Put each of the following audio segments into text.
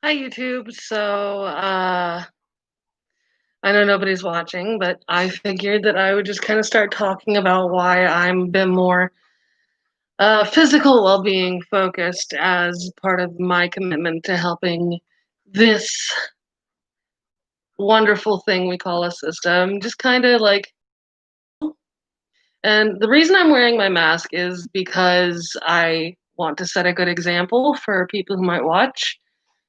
Hi, YouTube. I know nobody's watching, but I figured that I would just kind of start talking about why I'm a bit more physical well-being focused as part of my commitment to helping this wonderful thing we call a system. Just kind of like, and the reason I'm wearing my mask is because I want to set a good example for people who might watch.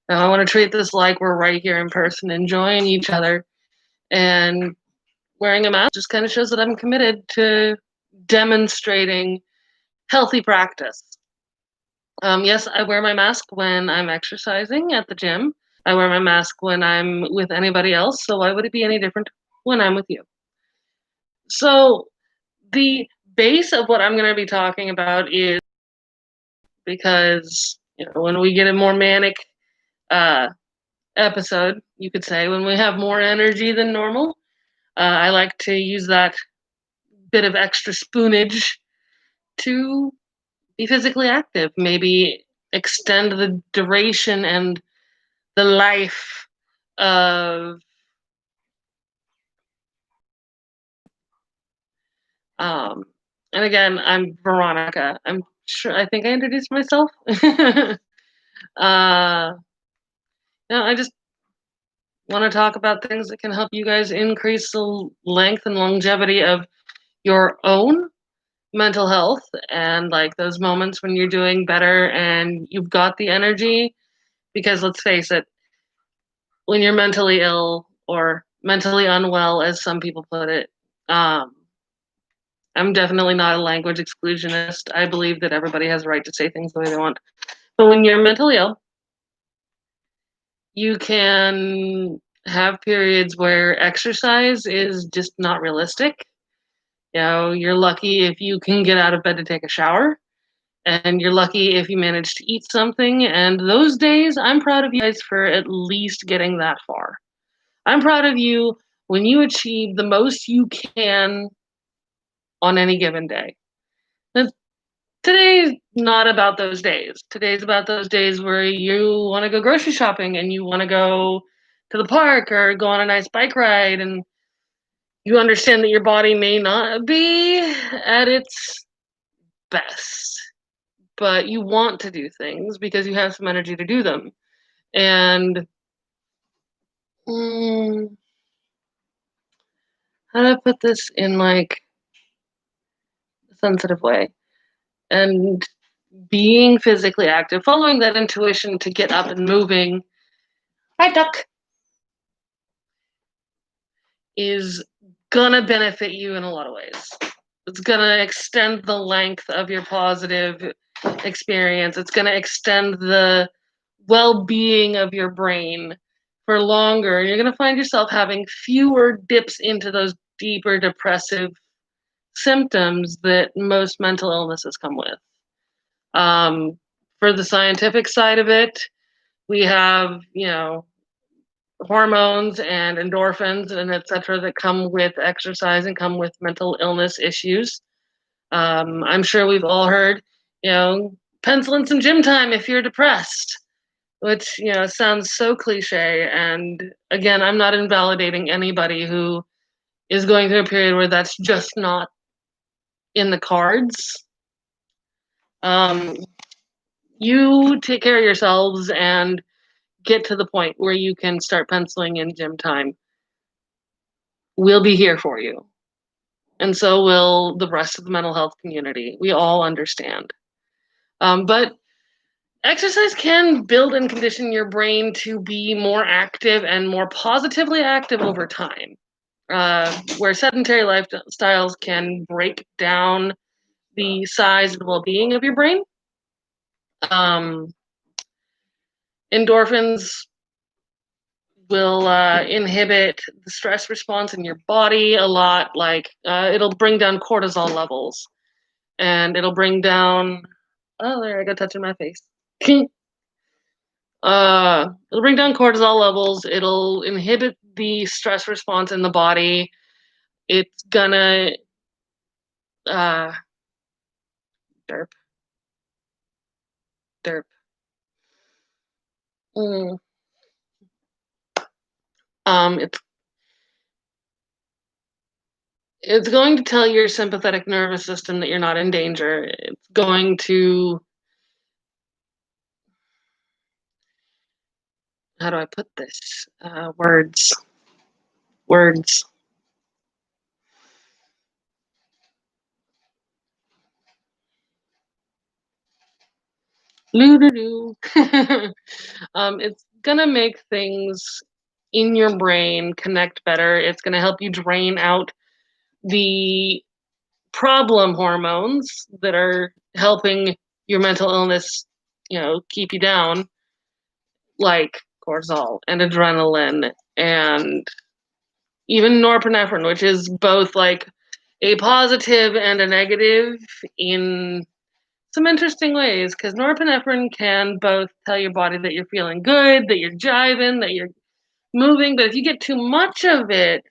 Now, I want to treat this like we're right here in person, enjoying each other. And wearing a mask just kind of shows that I'm committed to demonstrating healthy practice. Yes, I wear my mask when I'm exercising at the gym. I wear my mask when I'm with anybody else. So why would it be any different when I'm with you? So the base of what I'm going to be talking about is because when we get a more manic uh, episode, you could say when we have more energy than normal, I like to use that bit of extra spoonage to be physically active, maybe extend the duration and the life of um and again, I'm Veronica. I'm sure I think I introduced myself. uh no, I just want to talk about things that can help you guys increase the length and longevity of your own mental health and like those moments when you're doing better and you've got the energy because let's face it, when you're mentally ill or mentally unwell, as some people put it. Um, I'm definitely not a language exclusionist. I believe that everybody has a right to say things the way they want. But when you're mentally ill, you can have periods where exercise is just not realistic. You're lucky if you can get out of bed to take a shower, and you're lucky if you manage to eat something. And those days, I'm proud of you guys for at least getting that far. I'm proud of you when you achieve the most you can on any given day. And today's not about those days. Today's about those days where you want to go grocery shopping and you want to go to the park or go on a nice bike ride and you understand that your body may not be at its best, but you want to do things because you have some energy to do them. And mm, how do I put this in like a sensitive way? And being physically active, following that intuition to get up and moving, hi duck, is gonna benefit you in a lot of ways. It's gonna extend the length of your positive experience. It's gonna extend the well-being of your brain for longer. You're gonna find yourself having fewer dips into those deeper depressive symptoms that most mental illnesses come with. Um, for the scientific side of it, we have, hormones and endorphins and et cetera that come with exercise and come with mental illness issues. I'm sure we've all heard, pencil in some gym time if you're depressed, which, sounds so cliche. And again, I'm not invalidating anybody who is going through a period where that's just not in the cards. Um, you take care of yourselves and get to the point where you can start penciling in gym time. We'll be here for you. And so will the rest of the mental health community. We all understand. But exercise can build and condition your brain to be more active and more positively active over time. Where sedentary lifestyles can break down the size and well being of your brain. Um, Endorphins will inhibit the stress response in your body a lot. Like it'll bring down cortisol levels and it'll bring down. Oh, there I got touching my face. It'll bring down cortisol levels. It'll inhibit the stress response in the body. It's gonna uh, derp derp. Mm. It's going to tell your sympathetic nervous system that you're not in danger. It's going to, how do I put this? Words. It's gonna make things in your brain connect better. It's gonna help you drain out the problem hormones that are helping your mental illness, keep you down, like cortisol and adrenaline and even norepinephrine, which is both like a positive and a negative in some interesting ways, because norepinephrine can both tell your body that you're feeling good, that you're jiving, that you're moving, but if you get too much of it,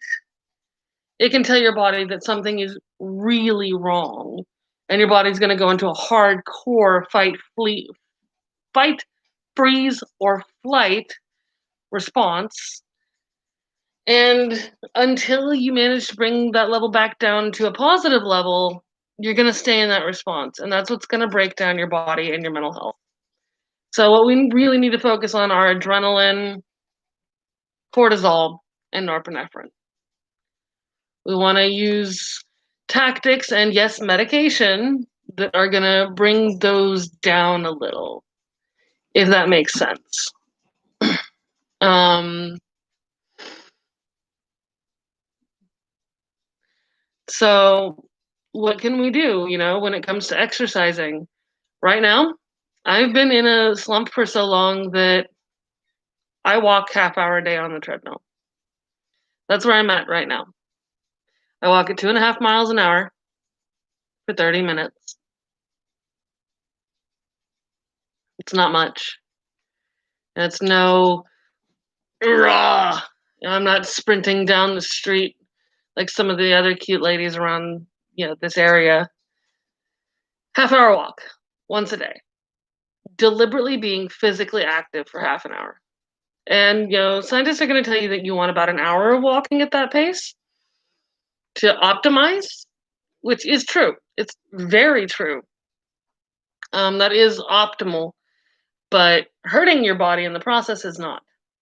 it can tell your body that something is really wrong, and your body's going to go into a hardcore fight, freeze, or flight response. And until you manage to bring that level back down to a positive level, you're going to stay in that response, and that's what's going to break down your body and your mental health. So what we really need to focus on are adrenaline, cortisol, and norepinephrine. We want to use tactics and, yes, medication that are going to bring those down a little, if that makes sense. So what can we do, when it comes to exercising? Right now, I've been in a slump for so long that I walk half hour a day on the treadmill. That's where I'm at right now. I walk at 2.5 miles an hour for 30 minutes. It's not much. And it's no raw. I'm not sprinting down the street like some of the other cute ladies around, this area. Half-hour walk once a day. Deliberately being physically active for half an hour. And, scientists are going to tell you that you want about an hour of walking at that pace to optimize, which is true. It's very true. That is optimal, but hurting your body in the process is not.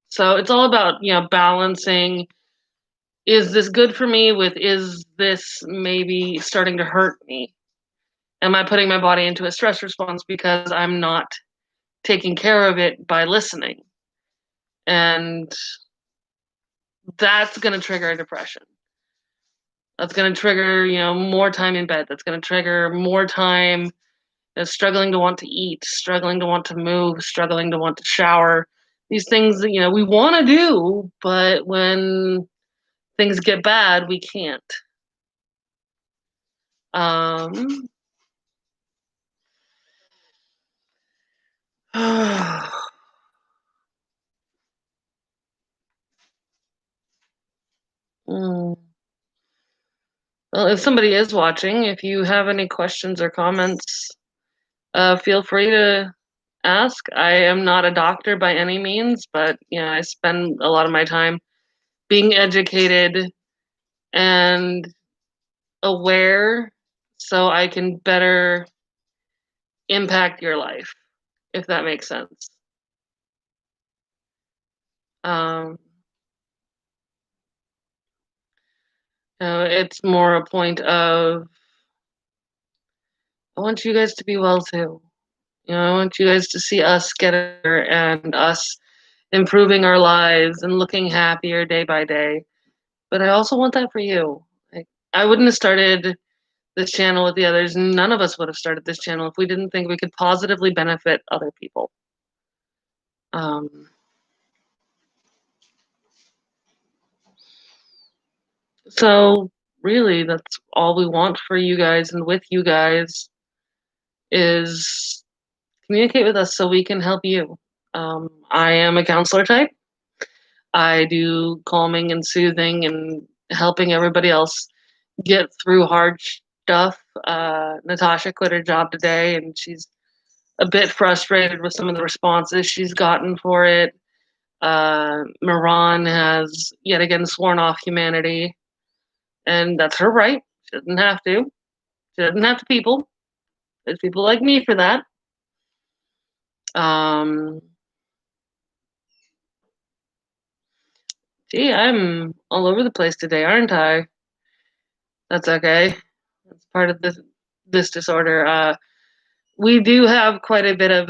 So it's all about, balancing, is this good for me with, is this maybe starting to hurt me? Am I putting my body into a stress response because I'm not taking care of it by listening? And that's going to trigger a depression. That's going to trigger, more time in bed. That's going to trigger more time struggling to want to eat, struggling to want to move, struggling to want to shower. These things that, we want to do, but when things get bad, we can't. Mm. Well, if somebody is watching, if you have any questions or comments, feel free to ask. I am not a doctor by any means, but I spend a lot of my time being educated and aware so I can better impact your life, if that makes sense. Um, it's more a point of, I want you guys to be well too. I want you guys to see us get better and us improving our lives and looking happier day by day. But I also want that for you. I wouldn't have started this channel with the others. None of us would have started this channel if we didn't think we could positively benefit other people. So really, that's all we want for you guys and with you guys is communicate with us so we can help you. I am a counselor type. I do calming and soothing and helping everybody else get through hard stuff. Natasha quit her job today, and she's a bit frustrated with some of the responses she's gotten for it. Miran has yet again sworn off humanity, and that's her right. She doesn't have to. She doesn't have to people. There's people like me for that. Um, Gee, I'm all over the place today, aren't I? That's okay. That's part of this disorder. We do have quite a bit of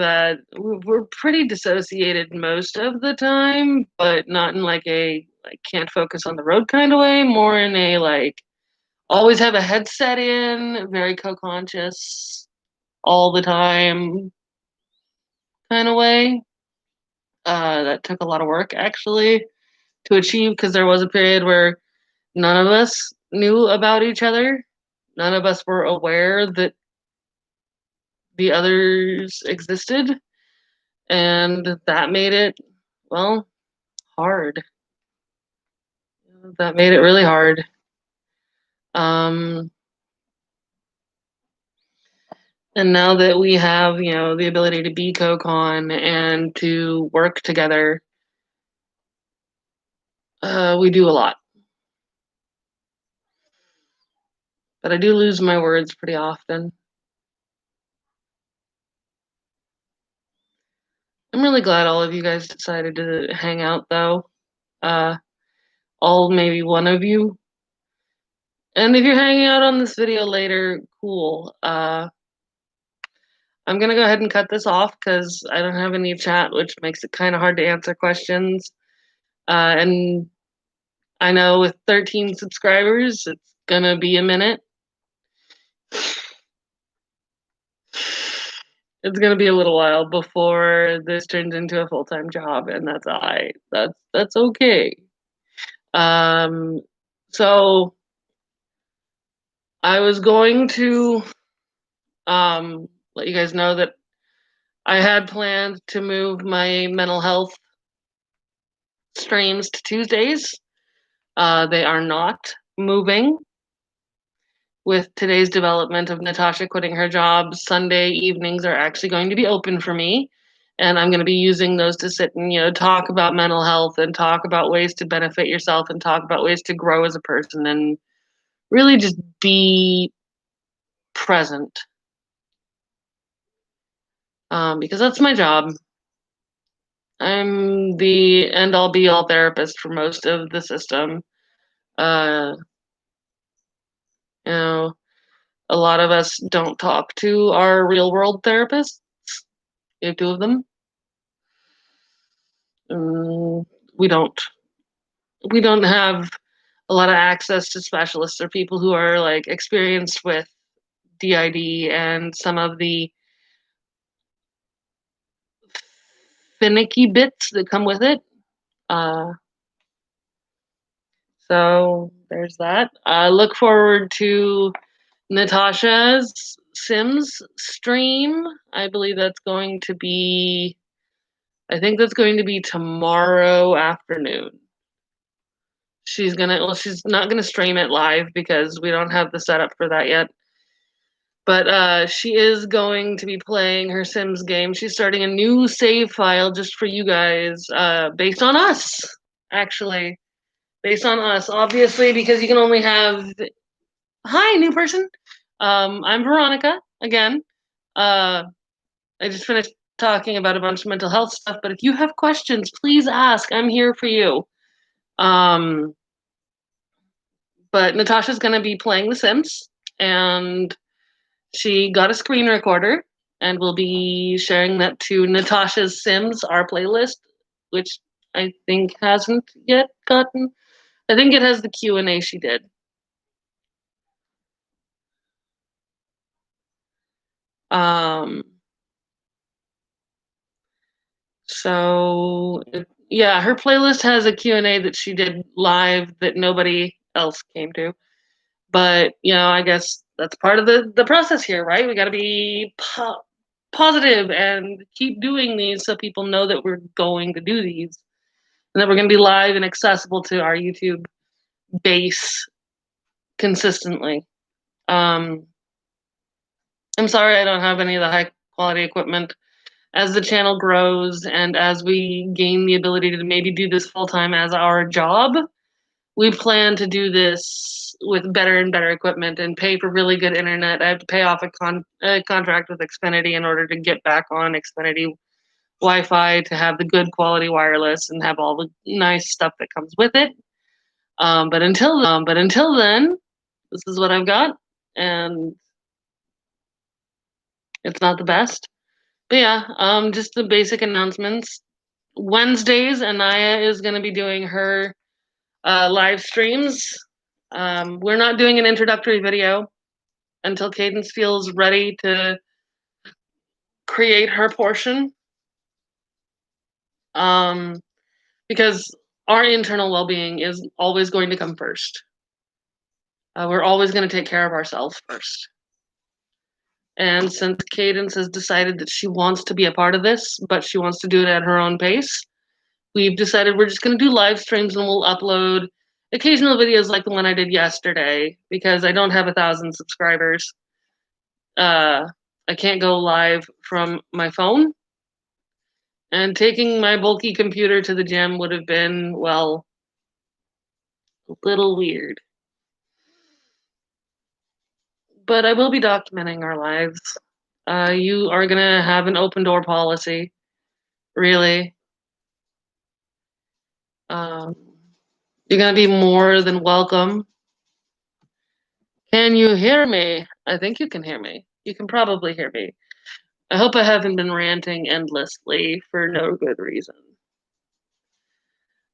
we're pretty dissociated most of the time, but not in like a like can't focus on the road kind of way, more in a like always have a headset in, very co-conscious all the time kind of way. That took a lot of work actually to achieve because there was a period where none of us knew about each other. None of us were aware that the others existed, and that made it, well, hard. That made it really hard. Um, and now that we have, the ability to be co-con and to work together, we do a lot. But I do lose my words pretty often. I'm really glad all of you guys decided to hang out, though. Uh, all maybe one of you. And if you're hanging out on this video later, cool. I'm gonna go ahead and cut this off because I don't have any chat, which makes it kind of hard to answer questions. And I know with 13 subscribers, it's gonna be a minute. It's gonna be a little while before this turns into a full-time job, and that's all right. That's okay. Um, so I was going to let you guys know that I had planned to move my mental health streams to Tuesdays. They are not moving. With today's development of Natasha quitting her job, Sunday evenings are actually going to be open for me. And I'm going to be using those to sit and, talk about mental health and talk about ways to benefit yourself and talk about ways to grow as a person and really just be present. Because that's my job. I'm the end all be all therapist for most of the system. Uh, you know, a lot of us don't talk to our real world therapists. We have two of them. We don't. We don't have a lot of access to specialists or people who are like experienced with DID and some of the finicky bits that come with it. Uh, so there's that. I look forward to Natasha's Sims stream. I believe that's going to be, I think that's going to be tomorrow afternoon. She's not gonna stream it live because we don't have the setup for that yet. But she is going to be playing her Sims game. She's starting a new save file just for you guys, based on us, actually. Based on us, obviously, because you can only have. Hi, new person. I'm Veronica again. I just finished talking about a bunch of mental health stuff, but if you have questions, please ask. I'm here for you. But Natasha's going to be playing The Sims, and she got a screen recorder, and we'll be sharing that to Natasha's Sims, our playlist, which I think hasn't yet gotten. I think it has the Q&A she did. So yeah, her playlist has a Q&A that she did live that nobody else came to. But, I guess that's part of the process here, right? We got to be positive and keep doing these so people know that we're going to do these and that we're going to be live and accessible to our YouTube base consistently. I'm sorry I don't have any of the high quality equipment. as the channel grows and as we gain the ability to maybe do this full time as our job, we plan to do this with better and better equipment and pay for really good internet. I have to pay off a contract with Xfinity in order to get back on Xfinity Wi-Fi to have the good quality wireless and have all the nice stuff that comes with it. But until then, this is what I've got, and it's not the best. But yeah, just the basic announcements. Wednesdays, Anaya is going to be doing her live streams. We're not doing an introductory video until Cadence feels ready to create her portion. Because our internal well-being is always going to come first. We're always going to take care of ourselves first. And since Cadence has decided that she wants to be a part of this, but she wants to do it at her own pace, we've decided we're just going to do live streams and we'll upload occasional videos like the one I did yesterday because I don't have 1,000 subscribers. I can't go live from my phone. And taking my bulky computer to the gym would have been, well, a little weird. But I will be documenting our lives. You are going to have an open door policy, really. You're going to be more than welcome. Can you hear me? I think you can hear me. You can probably hear me. I hope I haven't been ranting endlessly for no good reason.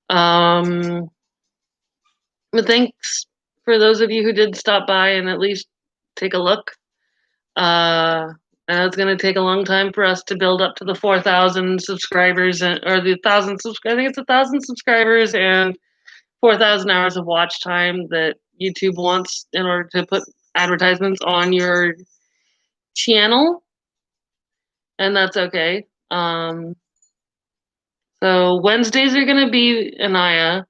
But thanks for those of you who did stop by and at least take a look. And it's going to take a long time for us to build up to the 4,000 subscribers, or the 1,000. I think it's 1,000 subscribers and 4,000 hours of watch time that YouTube wants in order to put advertisements on your channel, and that's okay. So Wednesdays are going to be Anaya.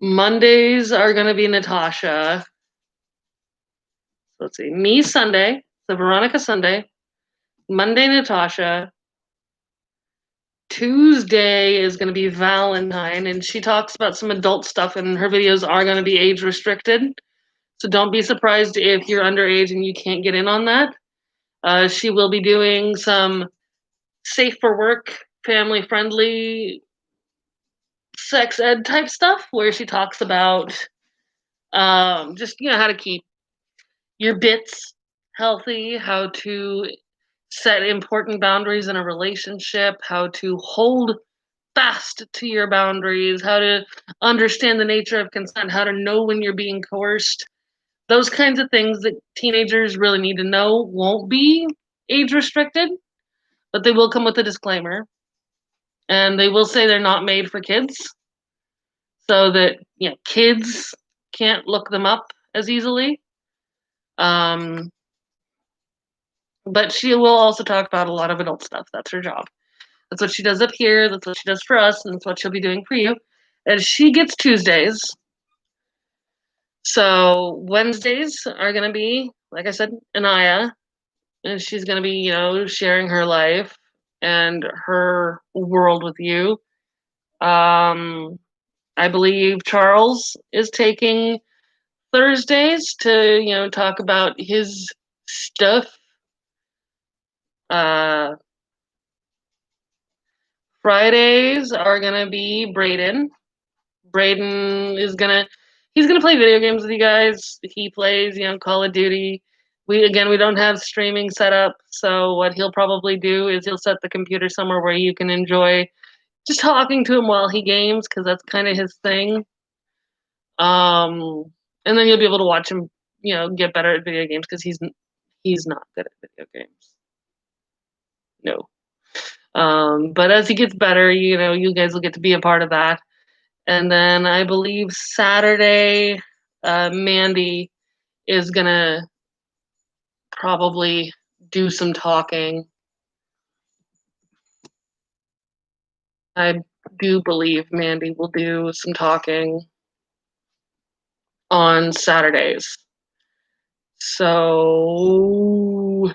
Mondays are going to be Natasha. Let's see, me Sunday, so Vyronika Sunday, Monday Natasha, Tuesday is going to be Valentine, and she talks about some adult stuff, and her videos are going to be age restricted. So don't be surprised if you're underage and you can't get in on that. She will be doing some safe for work, family friendly sex ed type stuff where she talks about just how to keep your bits healthy, how to set important boundaries in a relationship, how to hold fast to your boundaries, how to understand the nature of consent, how to know when you're being coerced. Those kinds of things that teenagers really need to know won't be age restricted, but they will come with a disclaimer. And they will say they're not made for kids, so that kids can't look them up as easily. But she will also talk about a lot of adult stuff. That's her job. That's what she does up here. That's what she does for us, and that's what she'll be doing for you. And she gets Tuesdays. So Wednesdays are going to be, like I said, Anaya. And she's going to be, sharing her life and her world with you. I believe Charles is taking Thursdays to, talk about his stuff. Fridays are going to be Braden. Braden is he's gonna play video games with you guys. He plays, Call of Duty. We don't have streaming set up, so what he'll probably do is he'll set the computer somewhere where you can enjoy just talking to him while he games, because that's kind of his thing. And then you'll be able to watch him, get better at video games, because he's not good at video games. No. But as he gets better, you guys will get to be a part of that. And then I believe Saturday, Mandy is going to probably do some talking. I do believe Mandy will do some talking on Saturdays. So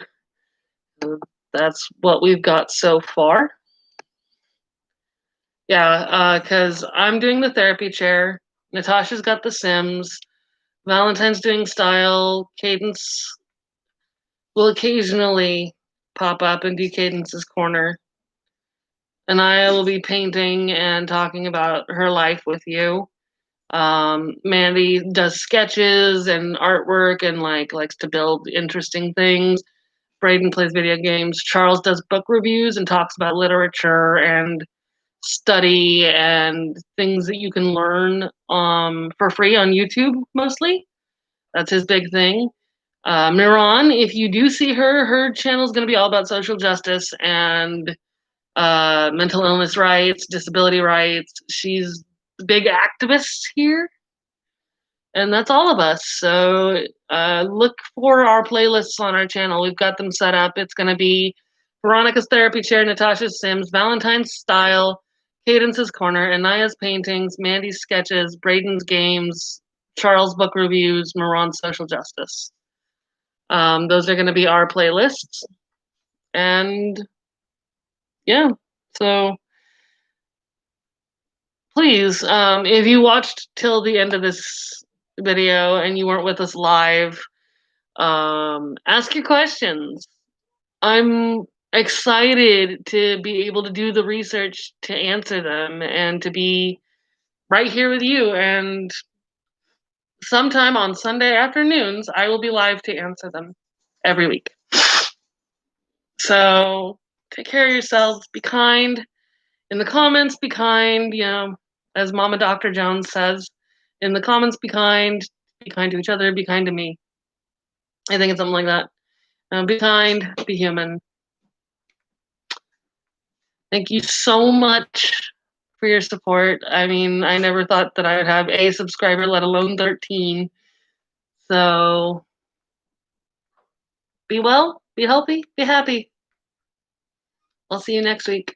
that's what we've got so far. Yeah, because I'm doing the therapy chair. Natasha's got the Sims. Valentine's doing style. Cadence will occasionally pop up and do Cadence's corner. And I will be painting and talking about her life with you. Mandy does sketches and artwork and likes to build interesting things. Braden plays video games. Charles does book reviews and talks about literature and study and things that you can learn for free on YouTube mostly. That's his big thing. Miran, if you do see her channel is going to be all about social justice and mental illness rights, disability rights. She's the big activist here, and that's all of us. So look for our playlists on our channel. We've got them set up. It's going to be Veronica's therapy chair, Natasha's Sims, Valentine's style, Cadence's corner, Anaya's paintings, Mandy's sketches, Braden's games, Charles' book reviews, Miran's social justice. Those are going to be our playlists, and yeah, so please, if you watched till the end of this video and you weren't with us live, ask your questions. I'm excited to be able to do the research to answer them and to be right here with you. And sometime on Sunday afternoons, I will be live to answer them every week. So take care of yourselves. Be kind. In the comments, be kind. As Mama Dr. Jones says, in the comments, be kind to each other, be kind to me. I think it's something like that. Be kind, be human. Thank you so much for your support. I mean, I never thought that I would have a subscriber, let alone 13. So be well, be healthy, be happy. I'll see you next week.